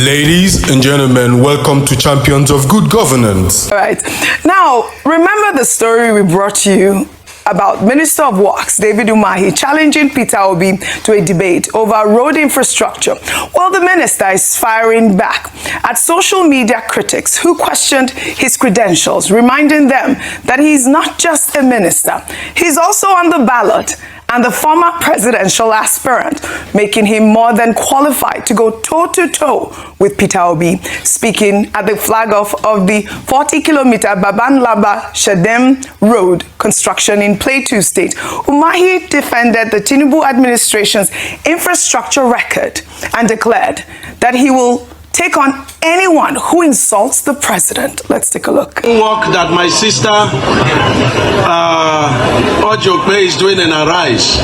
Ladies and gentlemen, welcome to Champions of Good Governance. All right. Now, remember the story we brought you about Minister of Works, David Umahi, challenging Peter Obi to a debate over road infrastructure. Well, the minister is firing back at social media critics who questioned his credentials, reminding them that he's not just a minister, he's also on the ballot and the former presidential aspirant, making him more than qualified to go toe-to-toe with Peter Obi. Speaking at the flag-off of the 40-kilometer Baban-Laba-Shedem Road construction in Plateau State, Umahi defended the Tinubu administration's infrastructure record and declared that he will take on anyone who insults the president. Let's take a look. Work that my sister Ojope is doing in Arise.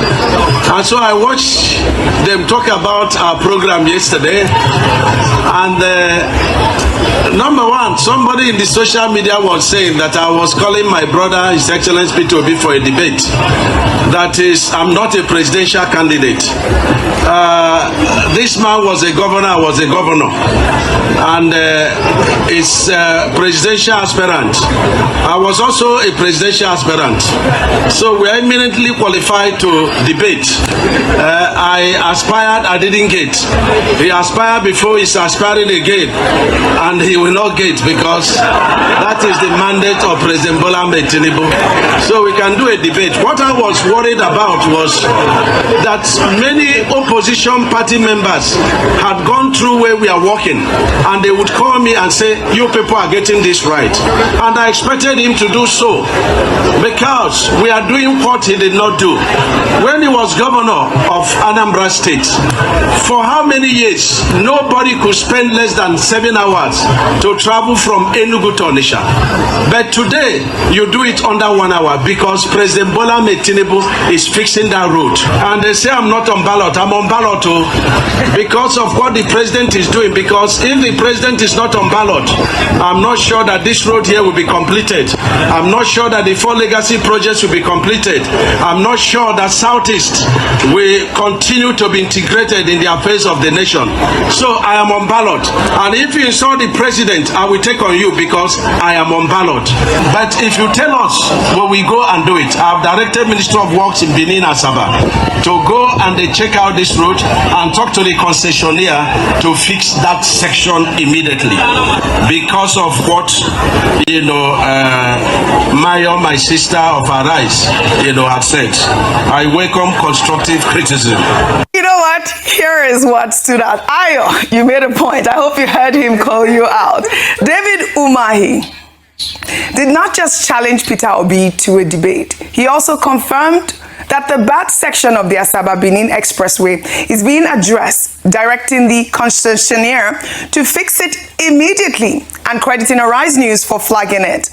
And so I watched them talk about our program yesterday. And number one, somebody in the social media was saying that I was calling my brother, His Excellency Peter Obi, for a debate. That is, I'm not a presidential candidate. This man was a governor, I was a governor. And is presidential aspirant. I was also a presidential aspirant. So we are eminently qualified to debate. I aspired, I didn't get. He aspired before, he's aspiring again. And he will not get because that is the mandate of President Bola Ahmed Tinubu. So we can do a debate. What I was worried about was that many opposition party members had gone through where we are working, and they would call me and say, you people are getting this right. And I expected him to do so because we are doing what he did not do. When he was governor of Anambra State, for how many years nobody could spend less than 7 hours to travel from Enugu to Onitsha. But today you do it under 1 hour because President Bola Ahmed Tinubu is fixing that road. And they say I'm not on ballot. I'm on ballot too because of what the president is doing. Because if the president is not on ballot, I'm not sure that this road here will be completed. I'm not sure that the 4 legacy projects will be completed. I'm not sure that Southeast will continue to be integrated in the affairs of the nation. So I am on ballot. And if you insult the president, I will take on you because I am on ballot. But if you tell us, well, we go and do it. I've directed Minister of Works in Benin Asaba to go and they check out this road and talk to the concessionaire to fix that section immediately because of what Mayo, my sister of Arise, had said. I welcome constructive criticism. You know what? Here is what stood out. Ayo, you made a point. I hope you heard him call you out. David Umahi did not just challenge Peter Obi to a debate. He also confirmed that the bad section of the Asaba-Benin Expressway is being addressed, directing the concessionaire to fix it immediately and crediting Arise News for flagging it.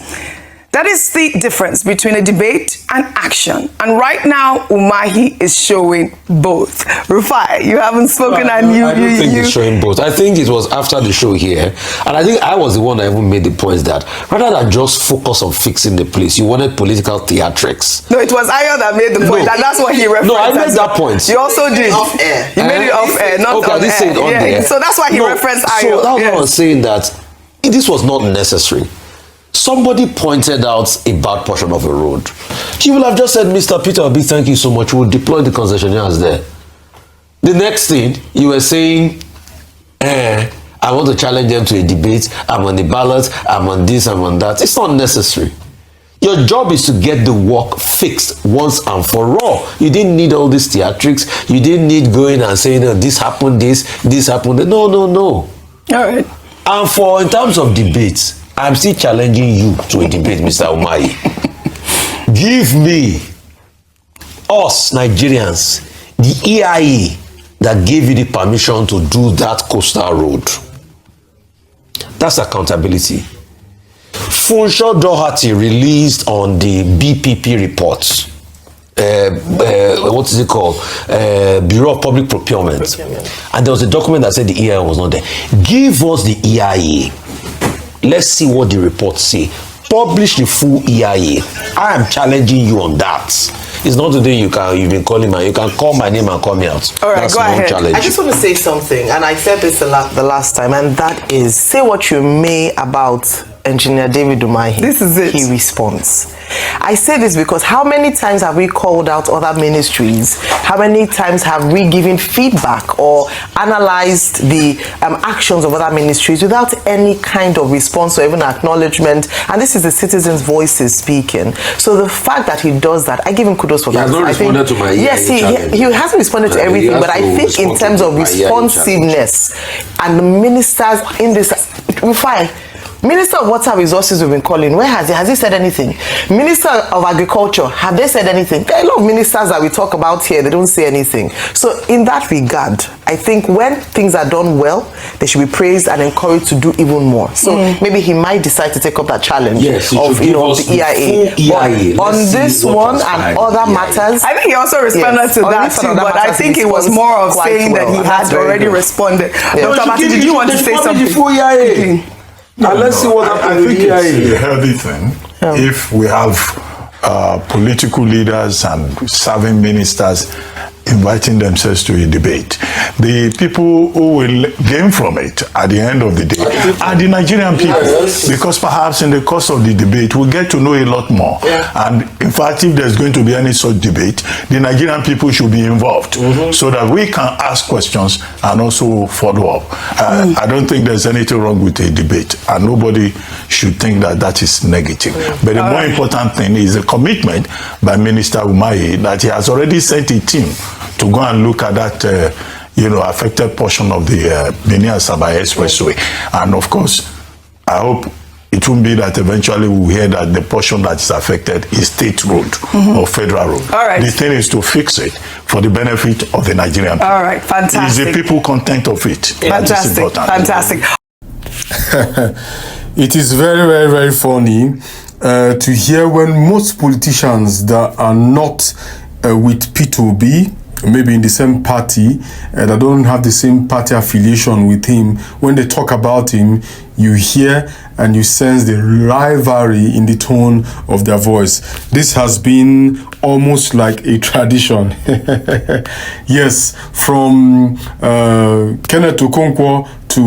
That is the difference between a debate and action. And right now, Umahi is showing both. Rufai, you haven't spoken I don't think he's showing both. I think it was after the show here. And I think I was the one that even made the point that rather than just focus on fixing the place, you wanted political theatrics. No, it was Ayo that made the point. And that's what he referenced. No, I made that point. You also did. Off air. You made it off air, not okay, on air. Say it on there. So that's why he referenced Ayo. So that's what I was saying, that this was not necessary. Somebody pointed out a bad portion of a road. You will have just said, Mr. Peter Obi, thank you so much. We'll deploy the concessionaires there. The next thing, you were saying, I want to challenge them to a debate. I'm on the ballot. I'm on this, I'm on that. It's not necessary. Your job is to get the work fixed once and for all. You didn't need all these theatrics. You didn't need going and saying, this happened, this happened. No. All right. And in terms of debates, I'm still challenging you to a debate, Mr. Umahi. Give me, us Nigerians, the EIA that gave you the permission to do that coastal road. That's accountability. Funsho Doherty released on the BPP reports. What is it called? Bureau of Public Procurement. And there was a document that said the EIA was not there. Give us the EIA. Let's see what the reports say. Publish the full EIA. I am challenging you on that. It's not today you've been calling you can call my name and call me out. All right, that's go ahead. challenge. I just want to say something, and I said this the last time, and that is, say what you may about Engineer David Umahi. This is it. He responds. I say this because how many times have we called out other ministries? How many times have we given feedback or analyzed the actions of other ministries without any kind of response or even acknowledgement? And this is the citizens' voices speaking. So the fact that he does that, I give him kudos for He that. has not I think, responded to my yes, challenge. he hasn't responded to everything, but I think in terms of responsiveness and the ministers in this, fine. Minister of Water Resources we've been calling, where has he said anything? Minister of Agriculture, have they said anything? There are a lot of ministers that we talk about here, they don't say anything. So in that regard, I think when things are done well, they should be praised and encouraged to do even more. So maybe he might decide to take up that challenge of the EIA. But on this one and other matters, I think he also responded to that too, but I think it was more of saying that he had already responded. Dr. Martin, did you want to say something? And let's see what happens with I think it's a healthy thing if we have political leaders and serving ministers inviting themselves to a debate. The people who will gain from it at the end of the day are the Nigerian people, because perhaps in the course of the debate we get to know a lot more. And in fact, if there's going to be any such debate, the Nigerian people should be involved so that we can ask questions and also follow up. I don't think there's anything wrong with a debate, and nobody should think that that is negative. But the more important thing is the commitment by Minister Umahi that he has already sent a team to go and look at that affected portion of the Benin-Asaba Expressway. And of course, I hope it won't be that eventually we'll hear that the portion that is affected is state road or federal road. All right. The thing is to fix it for the benefit of the Nigerian people. All right, fantastic. Is the people content of it? Fantastic, fantastic. It is very, very, very funny to hear when most politicians that are not with P2B, maybe in the same party, that don't have the same party affiliation with him, when they talk about him, you hear and you sense the rivalry in the tone of their voice. This has been almost like a tradition. Yes, from Kenneth Okonkwo to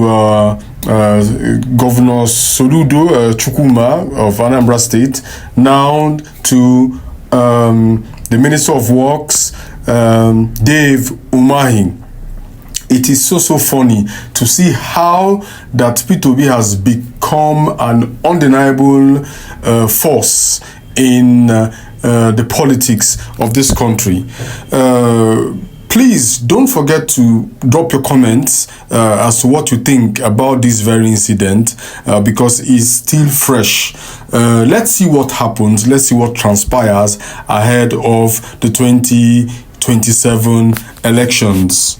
Governor Soludo Chukuma of Anambra State, now to the Minister of Works, Dave Umahi. It is so funny to see how that P2B has become an undeniable force in the politics of this country. Please don't forget to drop your comments as to what you think about this very incident, because it's still fresh. Let's see what happens. Let's see what transpires ahead of the 2027 elections.